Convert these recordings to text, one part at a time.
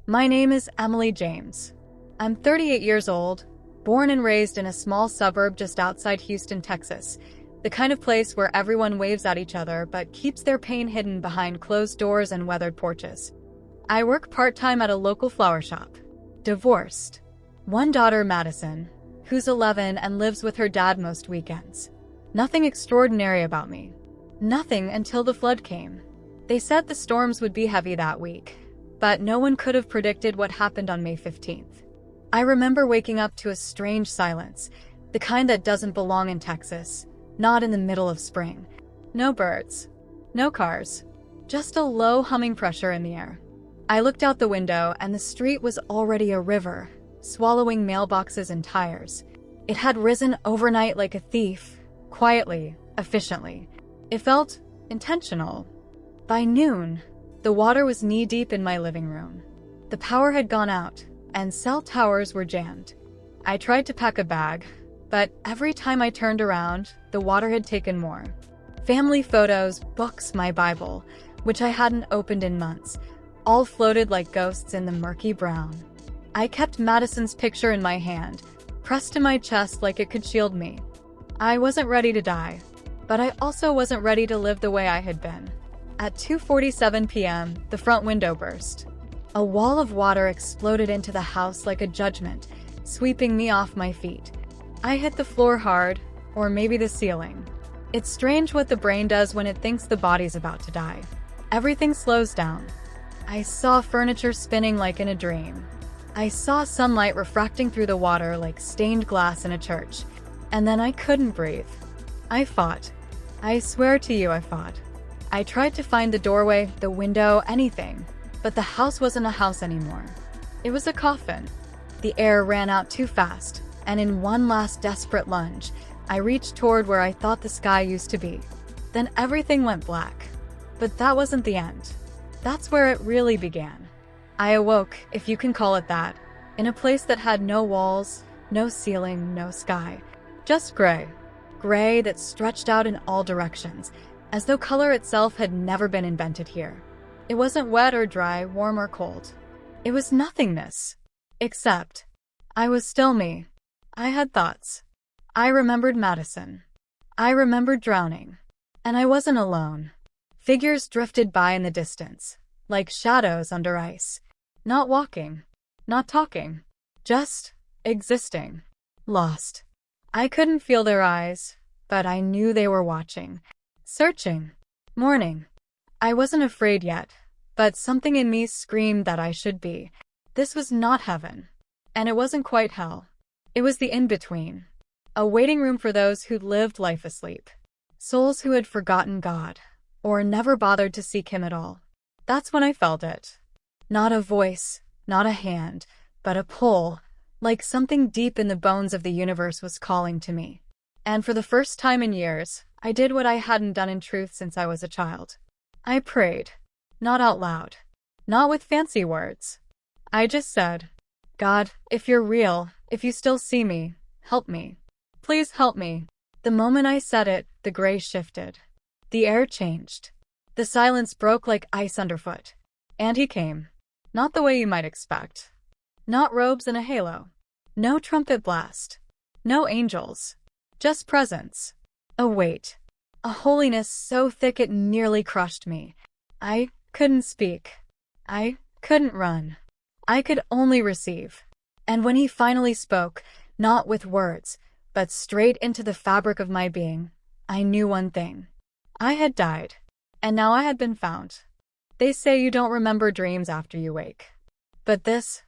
My name is Emily James. I'm 38 years old, born and raised in a small suburb just outside Houston, Texas, the kind of place where everyone waves at each other but keeps their pain hidden behind closed doors and weathered porches. I work part-time at a local flower shop. Divorced. One daughter, Madison, who's 11 and lives with her dad most weekends. Nothing extraordinary about me. Nothing until the flood came. They said the storms would be heavy that week, but no one could have predicted what happened on May 15th. I remember waking up to a strange silence, the kind that doesn't belong in Texas, not in the middle of spring. No birds, no cars, just a low humming pressure in the air. I looked out the window and the street was already a river, swallowing mailboxes and tires. It had risen overnight like a thief, quietly, efficiently. It felt intentional. By noon, the water was knee-deep in my living room. The power had gone out, and cell towers were jammed. I tried to pack a bag, but every time I turned around, the water had taken more. Family photos, books, my Bible, which I hadn't opened in months, all floated like ghosts in the murky brown. I kept Madison's picture in my hand, pressed to my chest like it could shield me. I wasn't ready to die, but I also wasn't ready to live the way I had been. At 2:47 p.m., the front window burst. A wall of water exploded into the house like a judgment, sweeping me off my feet. I hit the floor hard, or maybe the ceiling. It's strange what the brain does when it thinks the body's about to die. Everything slows down. I saw furniture spinning like in a dream. I saw sunlight refracting through the water like stained glass in a church. And then I couldn't breathe. I fought. I swear to you, I fought. I tried to find the doorway, the window, anything, but the house wasn't a house anymore. It was a coffin. The air ran out too fast, and in one last desperate lunge, I reached toward where I thought the sky used to be. Then everything went black. But that wasn't the end. That's where it really began. I awoke, if you can call it that, in a place that had no walls, no ceiling, no sky. Just gray. Gray that stretched out in all directions, as though color itself had never been invented here. It wasn't wet or dry, warm or cold. It was nothingness. Except, I was still me. I had thoughts. I remembered Madison. I remembered drowning. And I wasn't alone. Figures drifted by in the distance, like shadows under ice. Not walking. Not talking. Just existing. Lost. I couldn't feel their eyes, but I knew they were watching. Searching. Mourning. I wasn't afraid yet, but something in me screamed that I should be. This was not heaven. And it wasn't quite hell. It was the in-between. A waiting room for those who'd lived life asleep. Souls who had forgotten God, or never bothered to seek Him at all. That's when I felt it. Not a voice, not a hand, but a pull, like something deep in the bones of the universe was calling to me. And for the first time in years, I did what I hadn't done in truth since I was a child. I prayed. Not out loud. Not with fancy words. I just said, God, if you're real, if you still see me, help me. Please help me. The moment I said it, the gray shifted. The air changed. The silence broke like ice underfoot. And He came. Not the way you might expect. Not robes and a halo. No trumpet blast. No angels. Just presence. A weight. A holiness so thick it nearly crushed me. I couldn't speak. I couldn't run. I could only receive. And when He finally spoke, not with words, but straight into the fabric of my being, I knew one thing. I had died. And now I had been found. They say you don't remember dreams after you wake. But this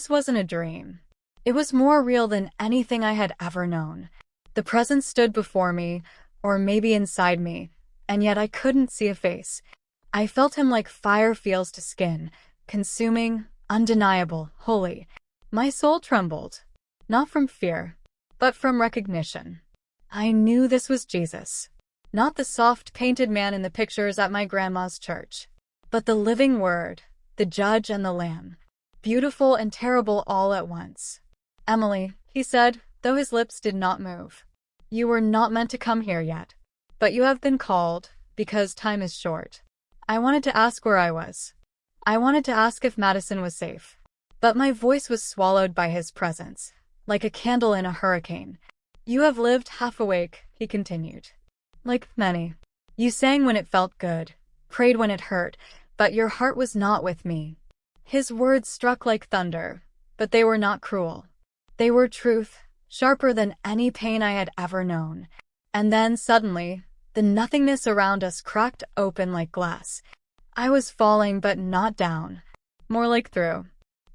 wasn't a dream. It was more real than anything I had ever known. The presence stood before me, or maybe inside me, and yet I couldn't see a face. I felt Him like fire feels to skin, consuming, undeniable, holy. My soul trembled, not from fear, but from recognition. I knew this was Jesus, not the soft painted man in the pictures at my grandma's church, but the living Word, the Judge and the Lamb, beautiful and terrible all at once. Emily, He said, though His lips did not move. You were not meant to come here yet, but you have been called, because time is short. I wanted to ask where I was. I wanted to ask if Madison was safe. But my voice was swallowed by his presence, like a candle in a hurricane. You have lived half awake, he continued. Like many. You sang when it felt good, prayed when it hurt, but your heart was not with me. His words struck like thunder, but they were not cruel. They were truth, sharper than any pain I had ever known. And then, suddenly, the nothingness around us cracked open like glass. I was falling, but not down. More like through.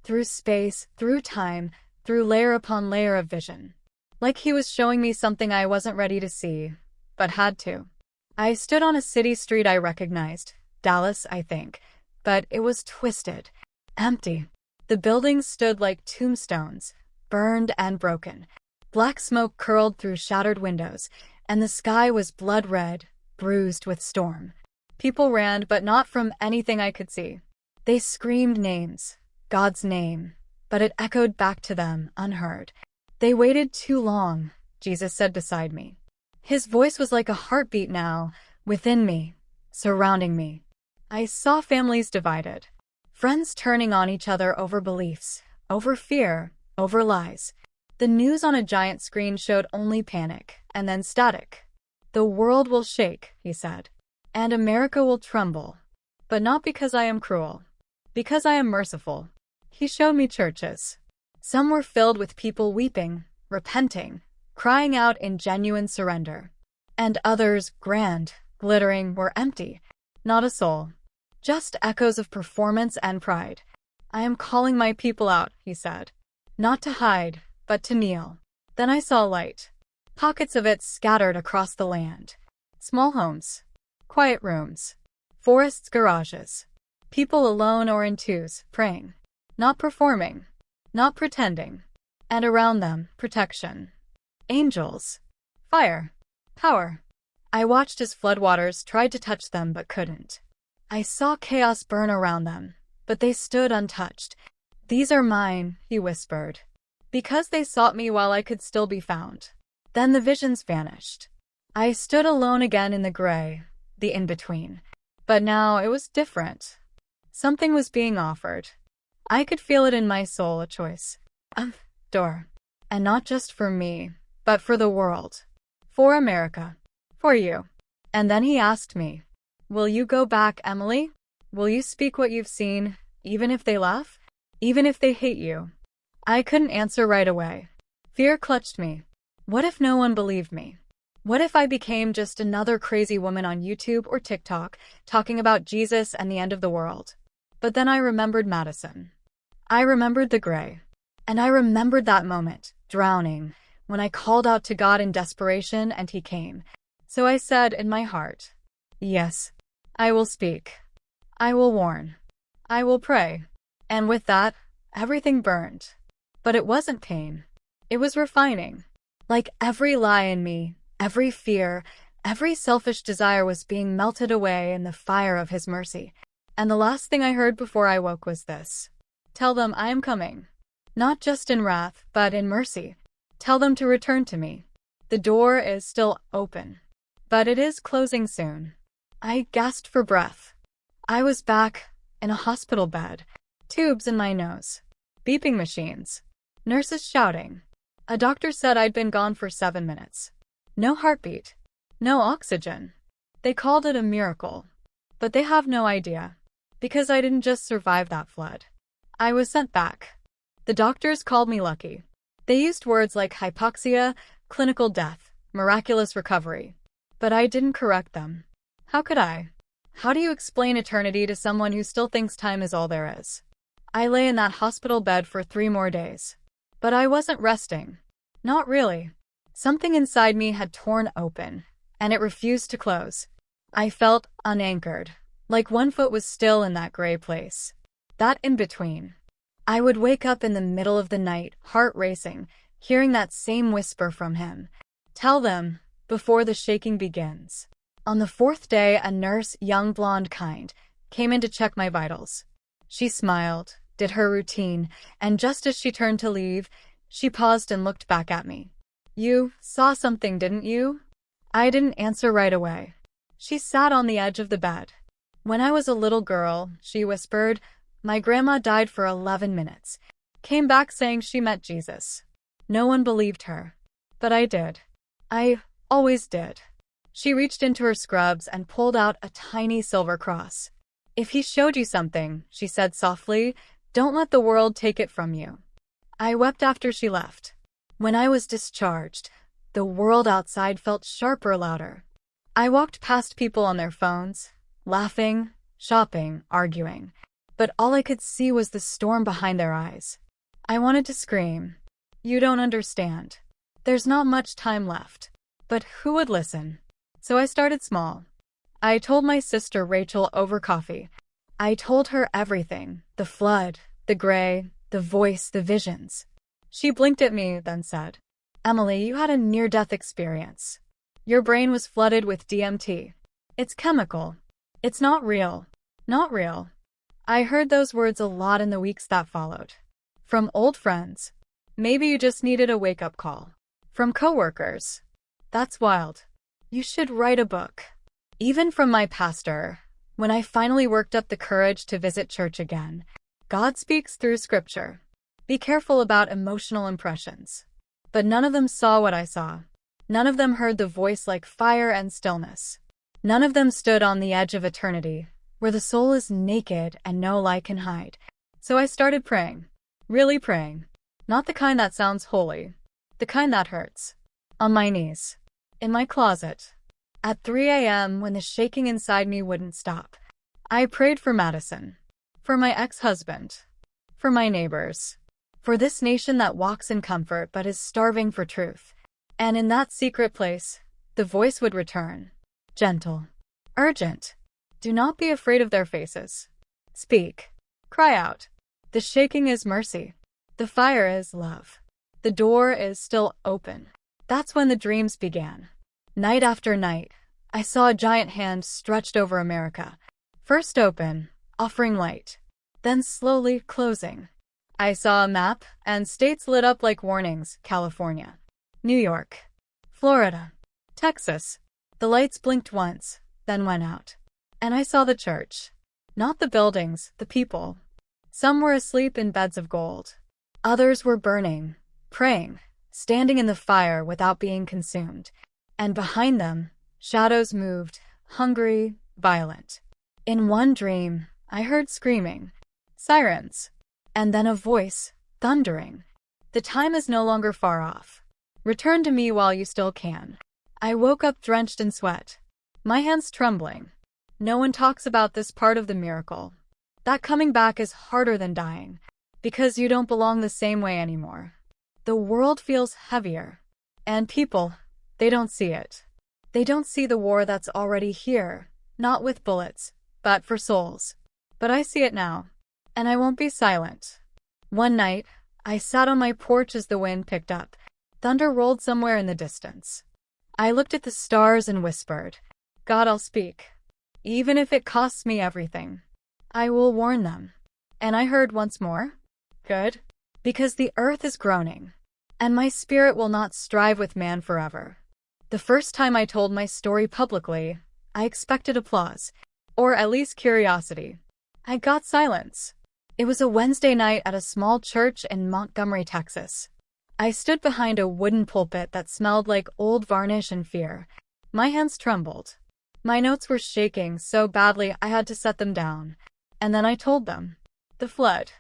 Through space, through time, through layer upon layer of vision. Like he was showing me something I wasn't ready to see, but had to. I stood on a city street I recognized, Dallas, I think, but it was twisted, empty. The buildings stood like tombstones, burned and broken. Black smoke curled through shattered windows, and the sky was blood red, bruised with storm. People ran, but not from anything I could see. They screamed names, God's name, but it echoed back to them, unheard. They waited too long, Jesus said beside me. His voice was like a heartbeat now, within me, surrounding me. I saw families divided, friends turning on each other over beliefs, over fear, over lies. The news on a giant screen showed only panic, and then static. The world will shake, he said, and America will tremble. But not because I am cruel, because I am merciful. He showed me churches. Some were filled with people weeping, repenting, crying out in genuine surrender. And others, grand, glittering, were empty. Not a soul. Just echoes of performance and pride. I am calling my people out, he said. Not to hide, but to kneel. Then I saw light. Pockets of it scattered across the land. Small homes. Quiet rooms. Forests, garages. People alone or in twos, praying. Not performing. Not pretending. And around them, protection. Angels. Fire. Power. I watched as floodwaters tried to touch them but couldn't. I saw chaos burn around them, but they stood untouched. These are mine, he whispered. Because they sought me while I could still be found. Then the visions vanished. I stood alone again in the gray, the in-between. But now it was different. Something was being offered. I could feel it in my soul, a choice. A door. And not just for me, but for the world. For America. For you. And then he asked me, will you go back, Emily? Will you speak what you've seen, even if they laugh? Even if they hate you? I couldn't answer right away. Fear clutched me. What if no one believed me? What if I became just another crazy woman on YouTube or TikTok, talking about Jesus and the end of the world? But then I remembered Madison. I remembered the gray. And I remembered that moment, drowning, when I called out to God in desperation and he came. So I said in my heart, yes, I will speak. I will warn. I will pray. And with that, everything burned. But it wasn't pain. It was refining. Like every lie in me, every fear, every selfish desire was being melted away in the fire of his mercy. And the last thing I heard before I woke was this. Tell them I am coming. Not just in wrath, but in mercy. Tell them to return to me. The door is still open. But it is closing soon. I gasped for breath. I was back, in a hospital bed. Tubes in my nose. Beeping machines. Nurses shouting. A doctor said I'd been gone for 7 minutes. No heartbeat. No oxygen. They called it a miracle. But they have no idea. Because I didn't just survive that flood. I was sent back. The doctors called me lucky. They used words like hypoxia, clinical death, miraculous recovery. But I didn't correct them. How could I? How do you explain eternity to someone who still thinks time is all there is? I lay in that hospital bed for 3 more days. But I wasn't resting. Not really. Something inside me had torn open, and it refused to close. I felt unanchored, like one foot was still in that gray place. That in-between. I would wake up in the middle of the night, heart racing, hearing that same whisper from him. Tell them, before the shaking begins. On the 4th day, a nurse, young, blonde, kind, came in to check my vitals. She smiled, did her routine, and just as she turned to leave, she paused and looked back at me. You saw something, didn't you? I didn't answer right away. She sat on the edge of the bed. When I was a little girl, she whispered, My grandma died for 11 minutes. Came back saying she met Jesus. No one believed her. But I did. I always did. She reached into her scrubs and pulled out a tiny silver cross. If he showed you something, she said softly, don't let the world take it from you. I wept after she left. When I was discharged, the world outside felt sharper, louder. I walked past people on their phones, laughing, shopping, arguing. But all I could see was the storm behind their eyes. I wanted to scream. You don't understand. There's not much time left. But who would listen? So I started small. I told my sister Rachel over coffee. I told her everything. The flood, the gray, the voice, the visions. She blinked at me, then said, Emily, you had a near-death experience. Your brain was flooded with DMT. It's chemical. It's not real. Not real. I heard those words a lot in the weeks that followed. From old friends. Maybe you just needed a wake-up call. From coworkers. That's wild. You should write a book. Even from my pastor. When I finally worked up the courage to visit church again. God speaks through scripture. Be careful about emotional impressions. But none of them saw what I saw. None of them heard the voice like fire and stillness. None of them stood on the edge of eternity, where the soul is naked and no light can hide. So I started praying. Really praying. Not the kind that sounds holy. The kind that hurts. On my knees. In my closet. At 3 a.m. when the shaking inside me wouldn't stop. I prayed for Madison. For my ex-husband. For my neighbors. For this nation that walks in comfort but is starving for truth. And in that secret place, the voice would return. Gentle. Urgent. Do not be afraid of their faces. Speak. Cry out. The shaking is mercy. The fire is love. The door is still open. That's when the dreams began. Night after night, I saw a giant hand stretched over America. First open, offering light. Then slowly closing. I saw a map, and states lit up like warnings. California. New York. Florida. Texas. The lights blinked once, then went out. And I saw the church. Not the buildings, the people. Some were asleep in beds of gold. Others were burning, praying, standing in the fire without being consumed. And behind them, shadows moved, hungry, violent. In one dream, I heard screaming, sirens, and then a voice, thundering. The time is no longer far off. Return to me while you still can. I woke up drenched in sweat, my hands trembling. No one talks about this part of the miracle. That coming back is harder than dying, because you don't belong the same way anymore. The world feels heavier, and people, they don't see it. They don't see the war that's already here, not with bullets, but for souls. But I see it now, and I won't be silent. One night, I sat on my porch as the wind picked up. Thunder rolled somewhere in the distance. I looked at the stars and whispered, God, I'll speak. Even if it costs me everything. I will warn them. And I heard once more, good, because the earth is groaning, and my spirit will not strive with man forever. The first time I told my story publicly, I expected applause, or at least curiosity. I got silence. It was a Wednesday night at a small church in Montgomery, Texas. I stood behind a wooden pulpit that smelled like old varnish and fear. My hands trembled. My notes were shaking so badly I had to set them down. And then I told them. The flood.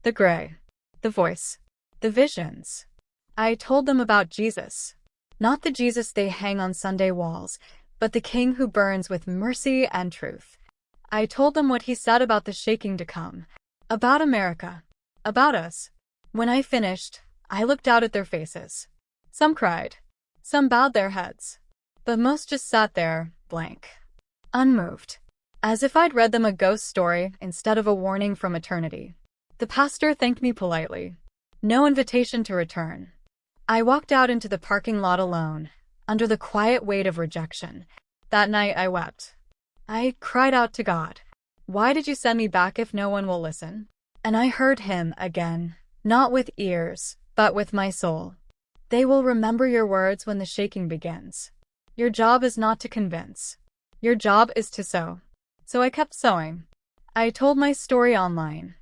The gray. The voice. The visions. I told them about Jesus. Not the Jesus they hang on Sunday walls, but the King who burns with mercy and truth. I told them what he said about the shaking to come. About America. About us. When I finished, I looked out at their faces. Some cried. Some bowed their heads. But most just sat there, blank. Unmoved. As if I'd read them a ghost story instead of a warning from eternity. The pastor thanked me politely. No invitation to return. I walked out into the parking lot alone, under the quiet weight of rejection. That night I wept. I cried out to God. Why did you send me back if no one will listen? And I heard him again, not with ears, but with my soul. They will remember your words when the shaking begins. Your job is not to convince. Your job is to sow. So I kept sowing. I told my story online.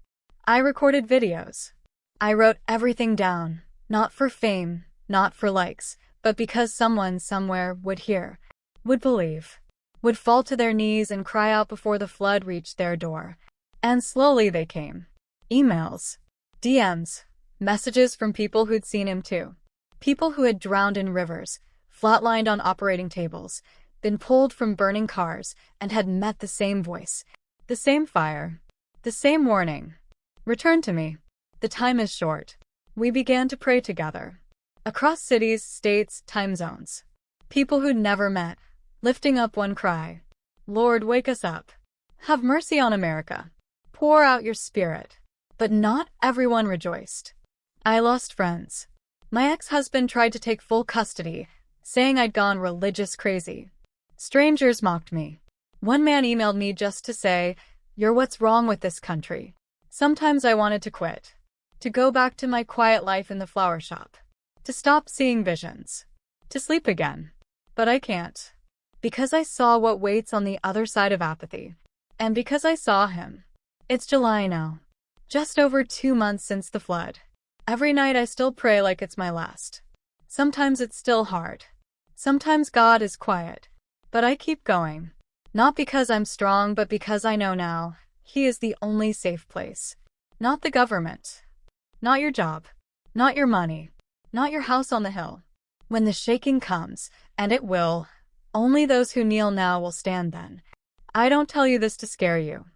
I recorded videos. I wrote everything down, not for fame, not for likes, but because someone somewhere would hear, would believe, would fall to their knees and cry out before the flood reached their door. And slowly they came. Emails, DMs, messages from people who'd seen him too. People who had drowned in rivers, flatlined on operating tables, been pulled from burning cars, and had met the same voice, the same fire, the same warning. Return to me. The time is short. We began to pray together. Across cities, states, time zones. People who'd never met, lifting up one cry. Lord, wake us up. Have mercy on America. Pour out your spirit. But not everyone rejoiced. I lost friends. My ex-husband tried to take full custody, saying I'd gone religious crazy. Strangers mocked me. One man emailed me just to say, "You're what's wrong with this country." Sometimes I wanted to quit. To go back to my quiet life in the flower shop. To stop seeing visions. To sleep again. But I can't. Because I saw what waits on the other side of apathy. And because I saw him. It's July now. Just over 2 months since the flood. Every night I still pray like it's my last. Sometimes it's still hard. Sometimes God is quiet. But I keep going. Not because I'm strong, but because I know now, He is the only safe place. Not the government. Not your job. Not your money. Not your house on the hill. When the shaking comes, and it will, only those who kneel now will stand then. I don't tell you this to scare you.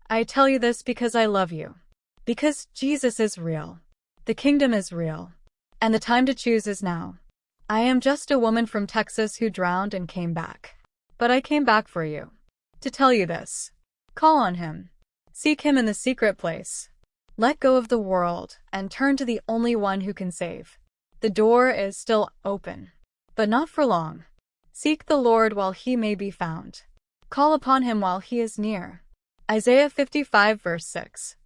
I tell you this because I love you. Because Jesus is real. The kingdom is real. And the time to choose is now. I am just a woman from Texas who drowned and came back. But I came back for you. To tell you this. Call on Him. Seek Him in the secret place. Let go of the world and turn to the only one who can save. The door is still open. But not for long. Seek the Lord while He may be found. Call upon Him while He is near. Isaiah 55 verse 6.